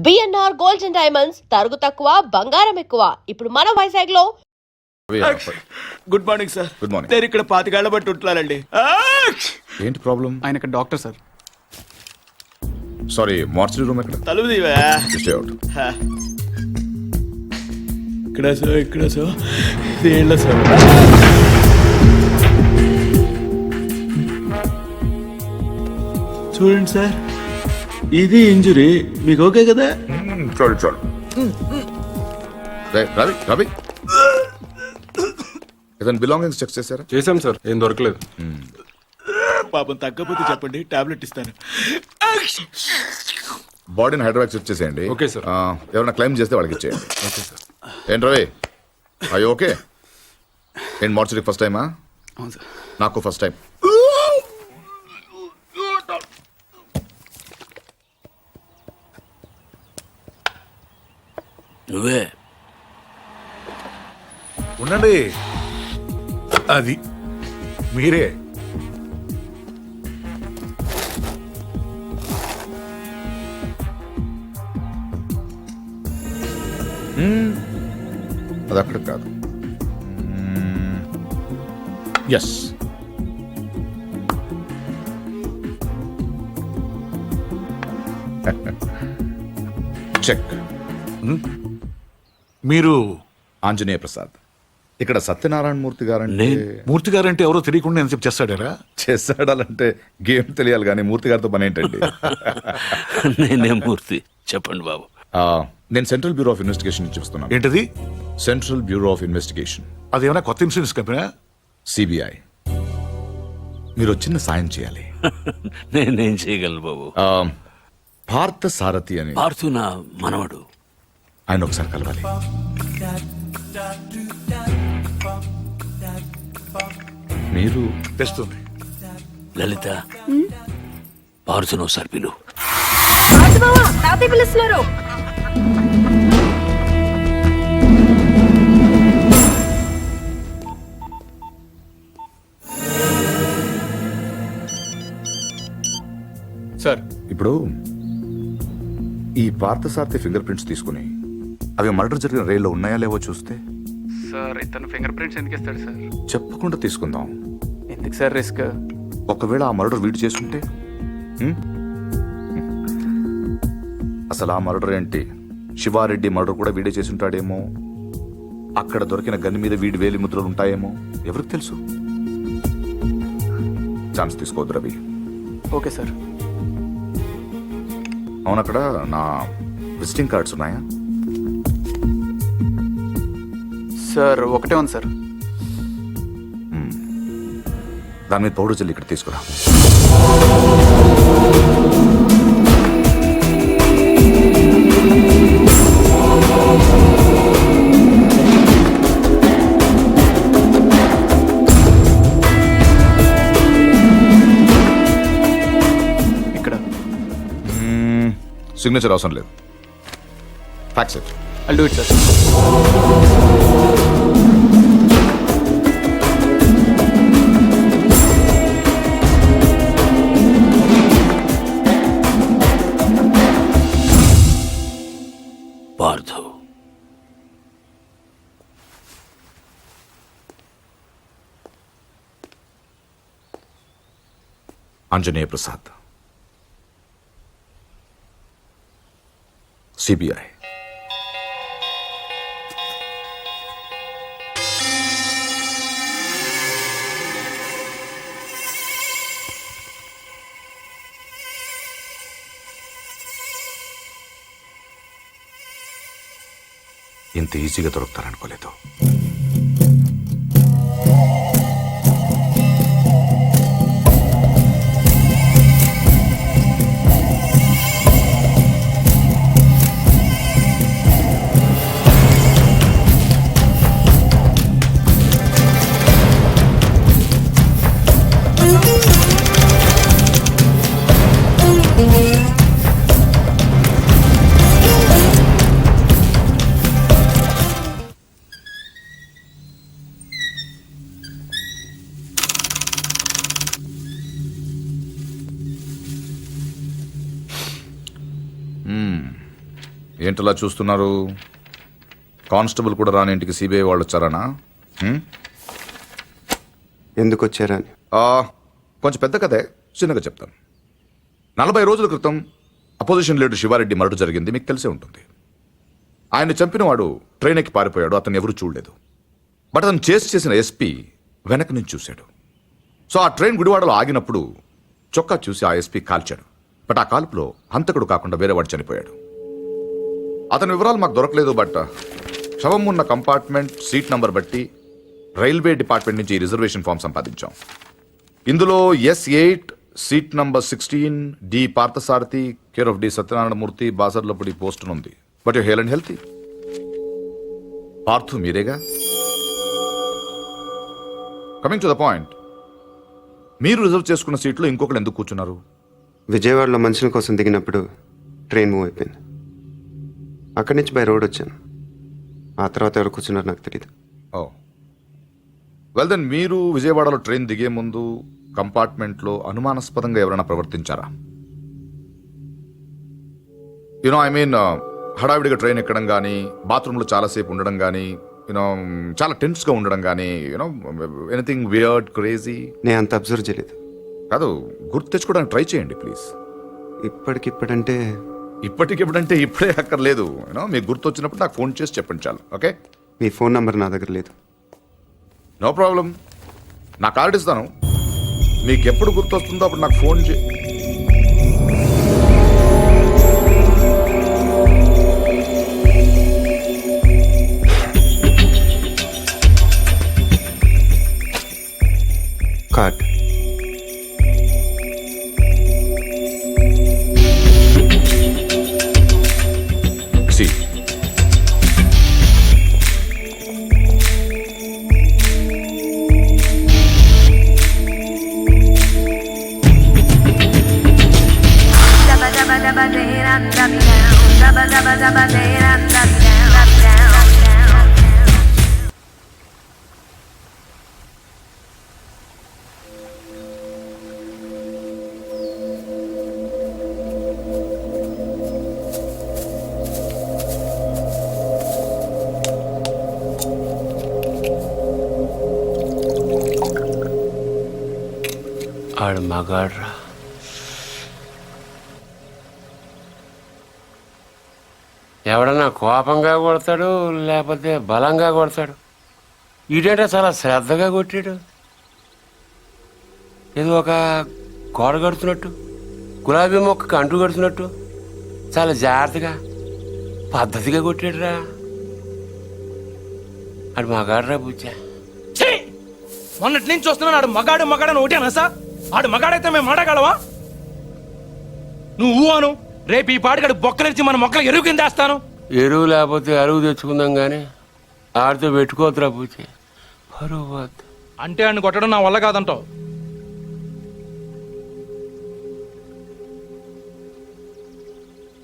BNR gold and diamonds తరుగు తక్కువ బంగారం ఎక్కువ. ఇప్పుడు మన వైజాగ్ లో. Good morning sir. Good morning. నేను ఇక్కడ 25 ఏళ్ల బట్టి ఉంటున్నానండి. ఏంటి ప్రాబ్లం? ఆయన ఇక్కడ doctor sir. Sorry, mortuary room ఎక్కడ? తలుపు తీవా. Stay out. ఇక్కడ సార్, ఇక్కడ సార్, ఇదేళ్ళ సార్. చూడండి సార్, ఇది ఇంజురీ. మీకు ఓకే కదా? చూడు చూడు. రవి రవి, ఏదైనా బిలాంగింగ్స్ చెక్ చేశారా? చేశాం సార్, ఏం దొరకలేదు. పాపం తగ్గకపోతే చెప్పండి, టాబ్లెట్ ఇస్తాను. బాడీని హైదరాబాద్ చెక్ చేసేయండి. Okay sir. ఎవరైనా క్లైమ్ చేస్తే వాళ్ళకి ఇచ్చేయండి. Okay sir. ఏంటి రవి, అయ్యో ఓకే. ఏంటి మార్చరీకి ఫస్ట్ టైమా? అవును సార్. నాకు ఫస్ట్ టైం. నువ్వే ఉండండి, అది మీరే. అది అక్కడ కాదు. Yes, check. మీరు ఆంజనేయ ప్రసాద్. ఇక్కడ సత్యనారాయణ మూర్తి గారంటే మూర్తి గారంటే ఎవరో తెలియకుండా ఎంత చేస్తాడారా? చేస్తాడాలంటే గేమ్ తెలియాలి, కానీ మూర్తి గారితో పని ఏంటండి? నేనే మూర్తి. చెప్పండి బాబు. నేను సెంట్రల్ బ్యూరో ఆఫ్ ఇన్వెస్టిగేషన్ నుంచి వస్తున్నాను. ఏంటది? సెంట్రల్ బ్యూరో ఆఫ్ ఇన్వెస్టిగేషన్, అదేమైనా కొత్త ఇన్సూరెన్స్ కంపెనీ? సిబిఐ. మీరు చిన్న సాయం చేయాలి. నేనేం చేయగలను బాబు? పార్థ సారథి అని, పార్థు నా మనవడు. ఆయన ఒకసారి కలవాలి. మీరు తెస్తుంది. లలిత, పార్థును ఒకసారి పిలు. పిలుస్తున్నారు. సార్, ఇప్పుడు ఈ పార్థసారథి ఫింగర్ ప్రింట్స్ తీసుకుని అవి మర్డర్ జరిగిన రైల్లో ఉన్నాయా లేవో చూస్తే. సార్ ఇతను ఫింగర్ ప్రింట్స్ ఎందుకు ఇస్తాడు సార్? చెప్పకుండా తీసుకుందాం. ఎందుకు సార్ రిస్క్? ఒకవేళ ఆ మర్డర్ వీడు చేసుకుంటే? అసలు ఆ మర్డర్ ఏంటి, శివారెడ్డి మర్డర్ కూడా వీడే చేసి ఉంటాడేమో. అక్కడ దొరికిన గన్ మీద వీడి వేలి ముద్రలు ఉంటాయేమో, ఎవరికి తెలుసు. ఛాన్స్ తీసుకోవద్దు రవి. Okay sir. అవును, అక్కడ నా విజిటింగ్ కార్డ్స్ ఉన్నాయా? సార్ ఒకటే ఉంది సార్. దాని మీద పౌడర్ జల్లి ఇక్కడ తీసుకురా. ఇక్కడ సిగ్నేచర్ అవసరం లేదు. Fax it. I'll do it, sir. Parthu, Anjaneya Prasad, CBI. ఇంత ఈజీగా దొరుకుతారనుకోలేదు. ఏంటలా చూస్తున్నారు? కానిస్టేబుల్ కూడా రాని ఇంటికి సిబిఐ వాళ్ళు వచ్చారనా? ఎందుకు వచ్చారని. కొంచెం పెద్ద కథే, చిన్నగా చెప్తాను. 40 రోజుల క్రితం అపోజిషన్ లీడర్ శివారెడ్డి మర్డర్ జరిగింది, మీకు తెలిసే ఉంటుంది. ఆయన చంపిన వాడు ట్రైన్ ఎక్కి పారిపోయాడు, అతను ఎవరూ చూడలేదు. బట్ అతను చేసిన ఎస్పీ వెనక నుంచి చూశాడు. సో ఆ ట్రైన్ గుడివాడలో ఆగినప్పుడు చొక్కా చూసి ఆ ఎస్పీ కాల్చాడు. బట్ ఆ కాల్పులో హంతకుడు కాకుండా వేరే వాడు చనిపోయాడు. అతని వివరాలు మాకు దొరకలేదు. బట్ శవం ఉన్న కంపార్ట్మెంట్ సీట్ నంబర్ బట్టి రైల్వే డిపార్ట్మెంట్ నుంచి రిజర్వేషన్ ఫామ్ సంపాదించాం. ఇందులో S8 seat number 16 D Parthasarathi care of D Satyanarayanamurthy Basarlapudi post ఉంది. But you hale and healthy. Parthu మీరేగా? కమింగ్ టు ద పాయింట్, మీరు రిజర్వ్ చేసుకున్న సీట్లో ఇంకొకరు ఎందుకు కూర్చున్నారు? విజయవాడలో మనుషుల కోసం దిగినప్పుడు ట్రైన్ మూవ్ అయిపోయింది. అక్కడి నుంచి బై రోడ్ వచ్చాను. ఆ తర్వాత ఎవరు కూర్చున్నారు నాకు తెలియదు. ఓ వెల్ దెన్, మీరు విజయవాడలో ట్రైన్ దిగే ముందు కంపార్ట్మెంట్లో అనుమానాస్పదంగా ఎవరైనా ప్రవర్తించారా? యునో ఐ మీన్, హడావిడిగా ట్రైన్ ఎక్కడం కానీ, బాత్రూంలో చాలాసేపు ఉండడం కానీ, యూనో చాలా టెన్స్గా ఉండడం కానీ, యూనో ఎనీథింగ్ వియర్డ్ క్రేజీ? నేను అంత అబ్జర్వ్ చేయలేదు. కాదు, గుర్తు తెచ్చుకోవడానికి ట్రై చేయండి ప్లీజ్. ఇప్పటికిప్పుడంటే ఇప్పటికిప్పుడంటే ఇప్పుడే అక్కర్లేదు. యూనో మీకు గుర్తు వచ్చినప్పుడు నాకు ఫోన్ చేసి చెప్పండి చాలు. ఓకే? మీ ఫోన్ నంబర్ నా దగ్గర లేదు. నో ప్రాబ్లం, నా కార్డు ఇస్తాను. మీకు ఎప్పుడు గుర్తు వస్తుందో అప్పుడు నాకు ఫోన్ చే. కార్డ్. సి ఆడు మగాడ్రా. ఎవడన్నా కోపంగా కొడతాడు, లేకపోతే బలంగా కొడతాడు. ఈడేంటే చాలా శ్రద్ధగా కొట్టాడు. ఏదో ఒక గోడ కడుతున్నట్టు, గులాబీ మొక్కకు అంటు కడుతున్నట్టు చాలా జాగ్రత్తగా పద్ధతిగా కొట్టాడురా. ఆడు మగాడ్రా బుజ్జా. మొన్నటి నుంచి చూస్తున్నాను, ఆడు మగాడు మగాడని ఒకటేనా సార్? ఆడు మగాడైతే మేము మాడగలవా? నువ్వు అను, రేపు ఈ పాటికాడు బొక్కలిచ్చి మన మొక్కలు ఎరువు కింద వేస్తాను. ఎరువు లేకపోతే అరువు తెచ్చుకుందాం కానీ ఆడితో పెట్టుకోవద్దురా పూచి, పరువు వద్దు. అంటే ఆడిని కొట్టడం నా వల్ల కాదంటావు?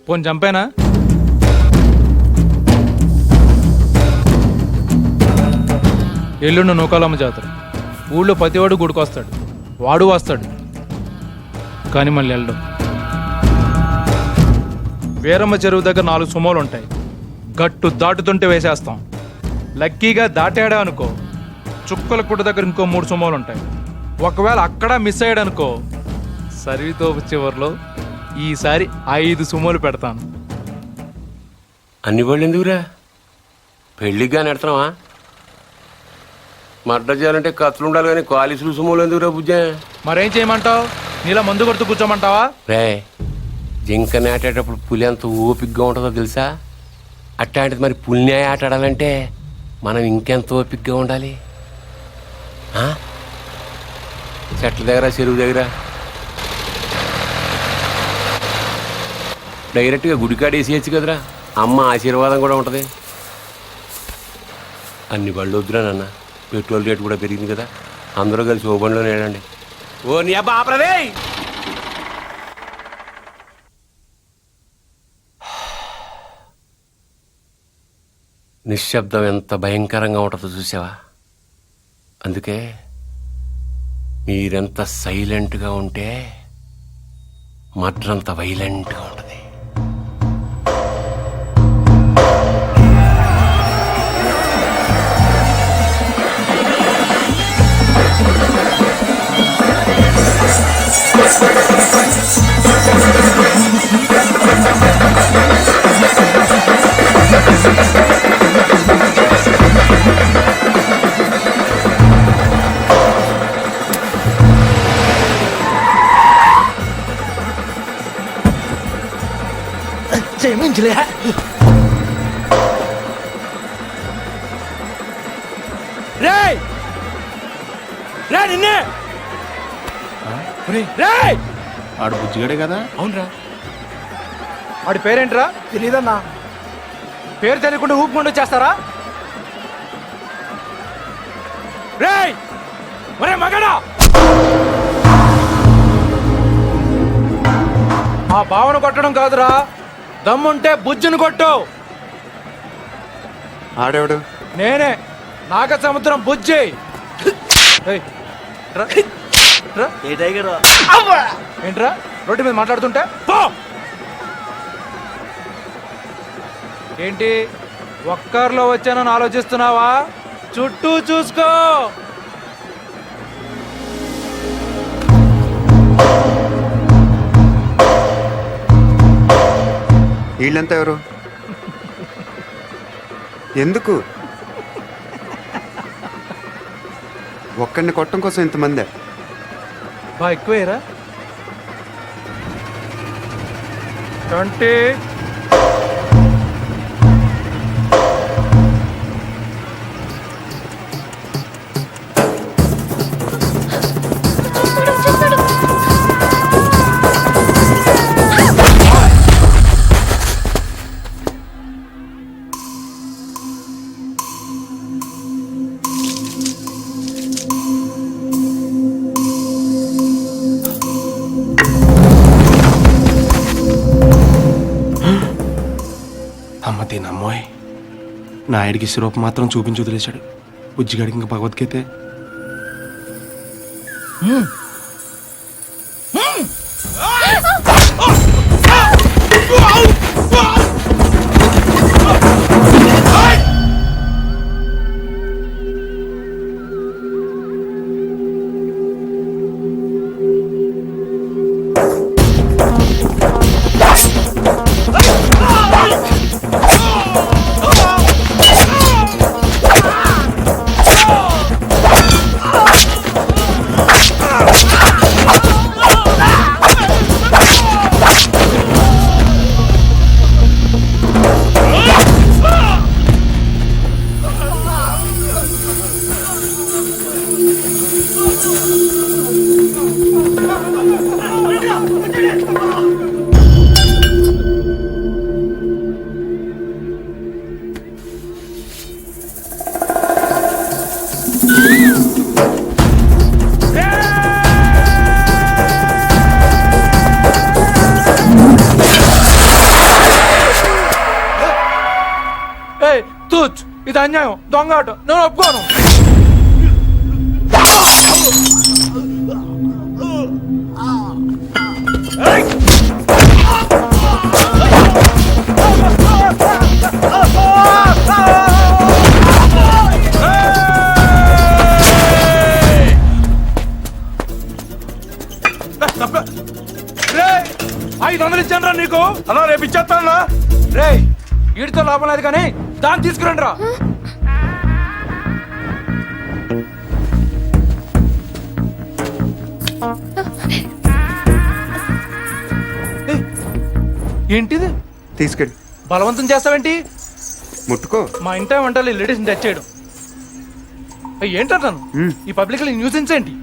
పోని చంపేనా? ఎల్లుండి నూకాలమ్మ జాతర. ఊళ్ళో ప్రతివాడు గుడికొస్తాడు, వాడు వస్తాడు, కానీ మళ్ళీ వెళ్ళడం. వీరమ్మ చెరువు దగ్గర 4 సుమోలు ఉంటాయి. గట్టు దాటుతుంటే వేసేస్తాం. లక్కీగా దాటాడా అనుకో, చుక్కల గుట్ట దగ్గర ఇంకో 3 సుమోలు ఉంటాయి. ఒకవేళ అక్కడ మిస్ అయ్యాడనుకో, సర్వీతో చివరిలో ఈసారి 5 సుమోలు పెడతాను. అన్ని వాళ్ళు ఎందుకురా? పెళ్ళిగా నెడతావా? మర్డర్ చేయాలంటే కత్తులు ఉండాలి కానీ కాలీసులు సుమోలు ఎందుకురా బుజ్జా? మరేం చేయమంటావు? నీలా మందు కొడుతూ కూర్చోమంటావా? రే, జింక నాటేటప్పుడు పులి ఎంత ఓపికగా ఉంటుందో తెలుసా? అట్లాంటిది మరి పులిని ఆట ఆడాలంటే మనం ఇంకెంత ఓపికగా ఉండాలి. చెట్ల దగ్గర, చెరువు దగ్గర డైరెక్ట్గా గుడికాడ వేసేయచ్చు కదరా, అమ్మ ఆశీర్వాదం కూడా ఉంటుంది. అన్ని బళ్ళు వద్దురా నాన్న, పెట్రోల్ రేటు కూడా పెరిగింది కదా, అందరూ కలిసి ఓ బండిలో నేడండి. ఓ నీ అబ్బా ఆపరదే. నిశ్శబ్దం ఎంత భయంకరంగా ఉంటుందో చూసావా? అందుకే మీరెంత సైలెంట్గా ఉంటే మర్డర్ అంత వైలెంట్గా ఉంటుంది. దించలే. రేయ్ రే నిన్నే రేయ్. ఆడు బుజ్జిగాడే కదా. అవునరా. వాడి పేరేంట్రా? తెలీదన్నా. పేరు తెలియకుండా ఊపుకుండా వచ్చేస్తారా? రేయ్ ఒరే మగడా, ఆ భావన కొట్టడం కాదురా, దమ్ముంటే బుజ్జును కొట్టు. ఆడేవాడు? నేనే, నాగ సముద్రం బుజ్జి. ఏయ్, రా, రా. ఏంట్రా రోడ్డు మీద మాట్లాడుతుంటే? పో. ఏంటి ఒక్కర్లో వచ్చానని ఆలోచిస్తున్నావా? చుట్టూ చూసుకో. వీళ్ళంతా ఎవరు? ఎందుకు? ఒక్కడిని కొట్టడం కోసం ఇంతమందే? బా ఎక్కువేరా. 20. అమ్మ దీనమ్మోయ్, నాయుడికి సిరూప్ మాత్రం చూపించి వదిలేశాడు. బుజ్జిగాడికి ఇంకా భగవద్గీతే. తూచ్, ఇది అన్యాయం, దొంగాట, నేను ఒప్పుకోను. రేయ్, 500 ఇచ్చాను రా నీకు. అలా రేపు ఇచ్చేస్తాను. రే వీడితో లాభం లేదు కానీ దాన్ని తీసుకురండి రా. ఏంటిది? తీసుకెళ్ళి. బలవంతం చేస్తావేంటి? ముట్టుకో. మా ఇంట వంటలు లేడీస్ని టచ్ చేయడం ఏంటంటాను? ఈ పబ్లిక్ న్యూసెన్స్ ఏంటి?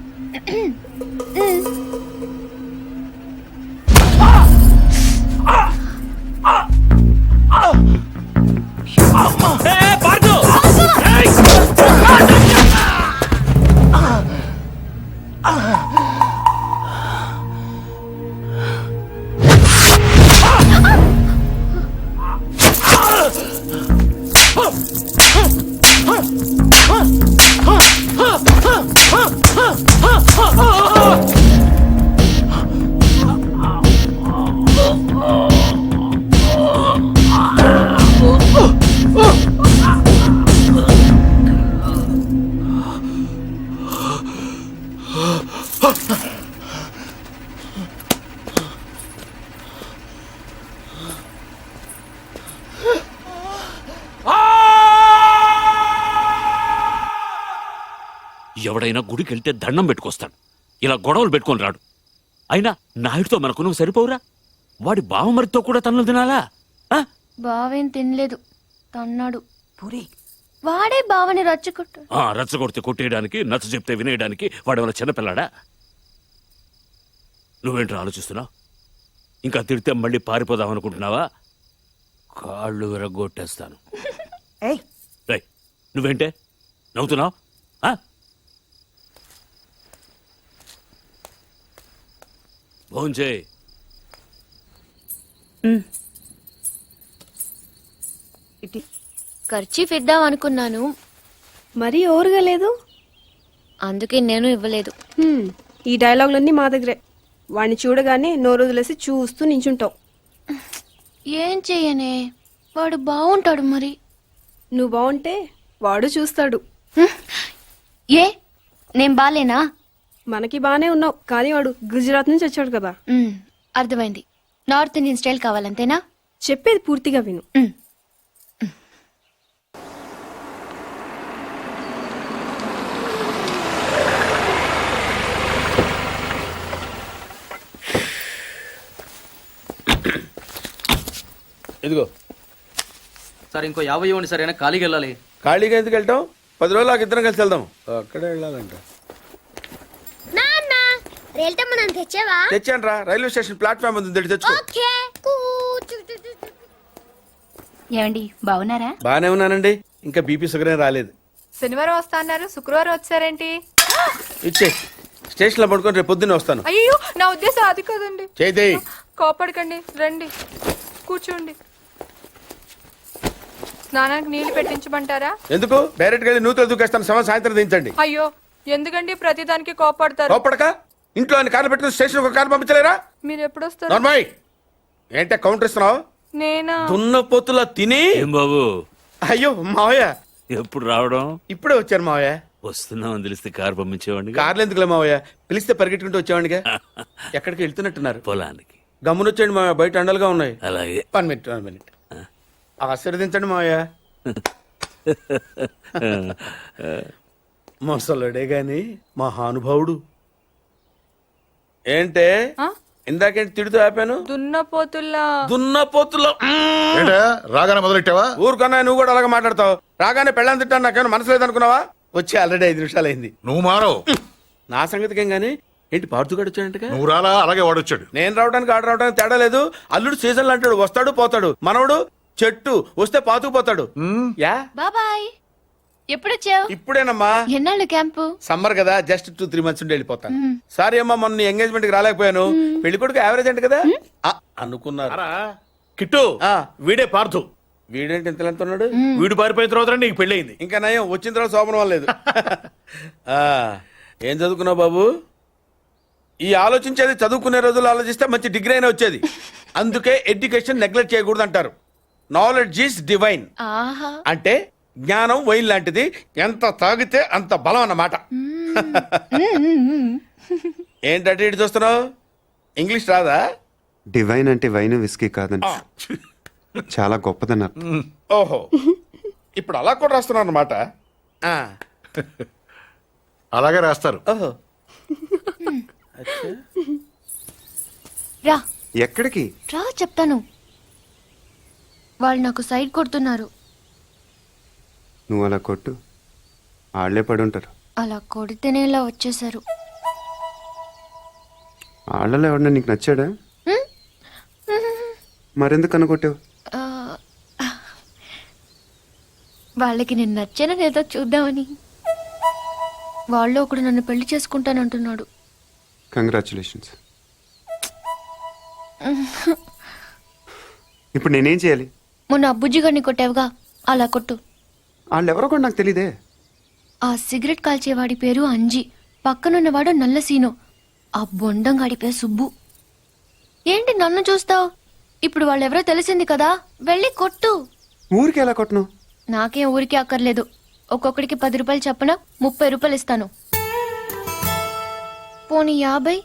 ఎవడైనా గుడికి వెళ్తే దండం పెట్టుకొస్తాడు, ఇలా గొడవలు పెట్టుకొని రాడు. అయినా నాయుడితో మనకును సరిపోవురా? వాడి బావమరితో కూడా తన్నులు తినాలా? బావేం తినలేదు తన్నాడు పూరి వాడే బావని రచ్చుకుంటాడు. రచ్చగొడితే కొట్టేయడానికి, నచ్చ చెప్తే వినేయడానికి వాడేమైనా చిన్నపిల్లాడా? నువ్వేంట్రా ఆలోచిస్తున్నావు? ఇంకా తిడితే మళ్ళీ పారిపోదాం అనుకుంటున్నావా? కాళ్ళు విరగొట్టేస్తాను. రేయ్, నువ్వేంటే నవ్వుతున్నావు? భోంచేయ్. ఖర్చీఫ్ ఇద్దాం అనుకున్నాను, మరీ ఓరుగా లేదు. అందుకే నేను ఇవ్వలేదు. ఈ డైలాగులన్నీ మా దగ్గరే. వాడిని చూడగానే నోరు వదిలేసి చూస్తూ నించుంటావు. ఏం చెయ్యనే, వాడు బాగుంటాడు. మరి నువ్వు బాగుంటే వాడు చూస్తాడు. ఏ నేను బాలేనా? మనకి బానే ఉన్నావు, కానీ వాడు గుజరాత్ నుంచి వచ్చాడు కదా. అర్థమైంది. నార్త్ ఇండియన్ స్టైల్ కావాలంతేనా? చెప్పేది పూర్తిగా విను. ఇదిగో సార్, ఇంకో 50 ఇవ్వండి సార్. అయినా ఖాళీకి వెళ్ళాలి. ఖాళీగా ఎందుకు వెళ్తాం? 10 రోజులు నాకు ఇద్దరం కలిసి వెళ్దాం. అక్కడే వెళ్ళాలంట. తెచ్చాను రా, రైల్వే స్టేషన్ ప్లాట్ఫామ్ ఉంది, తెచ్చుకో. ఏమండి బాగున్నారా? బానే ఉన్నానండి. ఇంకా బీపీ షుగర్ ఏం రాలేదు. శనివారం వస్తా అన్నారు, శుక్రవారం వచ్చారేంటి? ఇచ్చే స్టేషన్ లో పడుకొని రేపు పొద్దున్నే వస్తాను. అయ్యో, నా ఉద్దేశం అది కాదండి. చేయి. కోపడకండి, రండి కూర్చోండి. స్నానానికి నీళ్లు పెట్టించమంటారా? ఎందుకు? డైరెక్ట్ గా నూతులు దూకేస్తాను. సాయంత్రం దించండి. అయ్యో, ఎందుకండి ప్రతిదానికి కోపడతారు? కోపడక ఇంట్లో అన్ని కార్లు పెట్టుకుని స్టేషన్ ఒక కారు పంపించలేరా? మీరు ఎప్పుడు వస్తారు? నార్మల్ ఏంటే కౌంటర్ ఇస్తున్నావు? నేనా? దున్న పొత్తులా తిని. ఏం బాబు, అయ్యో మావయ్య, ఎప్పుడు రావడం? ఇప్పుడే వచ్చారు మావయ్య. వస్తున్నామని తెలిస్తే కారు పంపించేవాడిని. కార్లు ఎందుకులే మావయ్య, పిలిస్తే పరిగెట్టుకుంటూ వచ్చేవాడిగా. ఎక్కడికి వెళ్తున్నట్టున్నారు? పొలానికి. గమ్మునొచ్చేయండి మావయ్య, బయట అండలుగా ఉన్నాయి. అలాగే. 1 మినిట్. ఆశీర్వదించండి మావయ్య. మొసలుడే గాని మహానుభావుడు. ఏంటే ఇందాకేంటి తిడుతూ ఆపాను? దున్నపోతుల్లో రాగానే మొదలెట్టావా? ఊరుకన్నా, నువ్వు కూడా అలాగే మాట్లాడతావు. రాగానే పెళ్ళని తిట్టాను, నాకేమైనా మనసు లేదనుకున్నావా? వచ్చి ఆల్రెడీ 5 నిమిషాలు అయింది. నువ్వు మారవు. నా సంగతికేం గానీ ఏంటి పాడుతుగాడు వచ్చాడంటగా? నువ్వు రాలా, అలాగే వాడొచ్చాడు. నేను రావడానికి ఆడు రావడానికి తేడా లేదు. అల్లుడు సీజన్లు అంటాడు, వస్తాడు పోతాడు. మనవడు చెట్టు వస్తే పాతుకుపోతాడు. యా బాబాయ్, ఎప్పుడొచ్చావు? ఇప్పుడేనమ్మా. ఎన్నాళ్ళు క్యాంపు? సమ్మర్ కదా, జస్ట్ 2-3 మంత్స్ ఉండి వెళ్ళిపోతాను. సారీ అమ్మా, మొన్న ఎంగేజ్మెంట్ కి రాలేకపోయాను. పెళ్లి కొడుకు యావరేజ్ అంట కదా అనుకున్నారు. కిట్టు, వీడే పార్థు. వీడేంటి ఇంతలెంత ఉన్నాడు? వీడు పారిపోయిన తర్వాత నీకు పెళ్ళయింది. ఇంకా నయం, వచ్చిన తర్వాత శోభనం లేదు. ఏం చదువుకున్నావు బాబు? ఈ ఆలోచించేది చదువుకునే రోజులు ఆలోచిస్తే మంచి డిగ్రీ అయినా వచ్చేది. అందుకే ఎడ్యుకేషన్ నెగ్లెక్ట్ చేయకూడదు అంటారు. Knowledge is divine. అంటే జ్ఞానం వైన్ లాంటిది, ఎంత తాగితే అంత బలం అన్నమాట. ఏంటంటే ఇటు చూస్తున్నావు? ఇంగ్లీష్ రాదా? డివైన్ అంటే వైన్ విస్కీ కాదని, చాలా గొప్పదన్నారు. ఓహో, ఇప్పుడు అలా కూడా రాస్తున్నావు అన్నమాట. అలాగే రాస్తారు. ఓహో, రా. ఎక్కడికి రా చెప్తాను. వాళ్ళు నాకు సైడ్ కొడుతున్నారు. నువ్వు అలా కొట్టు, వాళ్ళే పడి ఉంటారు. అలా కొడితేనే ఇలా వచ్చేసారు. వాళ్ళలో ఎవడన్నా నీకు నచ్చాడా? మరెందుకు అనుకొట్టావు? వాళ్ళకి నేను నచ్చానని ఏదో చూద్దామని. వాళ్ళు ఒకడు నన్ను పెళ్లి చేసుకుంటానంటున్నాడు. కంగ్రాచులేషన్స్. ఇప్పుడు నేనేం చేయాలి? మొన్న అబ్బుజ్జి గారిని కొట్టావుగా, అలా కొట్టు. వాళ్ళెవరో కూడా నాకు తెలీదే. ఆ సిగరెట్ కాల్చేవాడి పేరు అంజి, పక్కనున్నవాడు నల్ల సీను, ఆ బొండంగాడి పేరు సుబ్బు. ఏంటి నన్ను చూస్తావు? ఇప్పుడు వాళ్ళెవరో తెలిసింది కదా, వెళ్ళి కొట్టు. ఊరికి ఎలా కొట్టను? నాకేం ఊరికి అక్కర్లేదు. ఒక్కొక్కడికి 10 రూపాయలు చప్పున 30 రూపాయలు ఇస్తాను. పోనీ 50?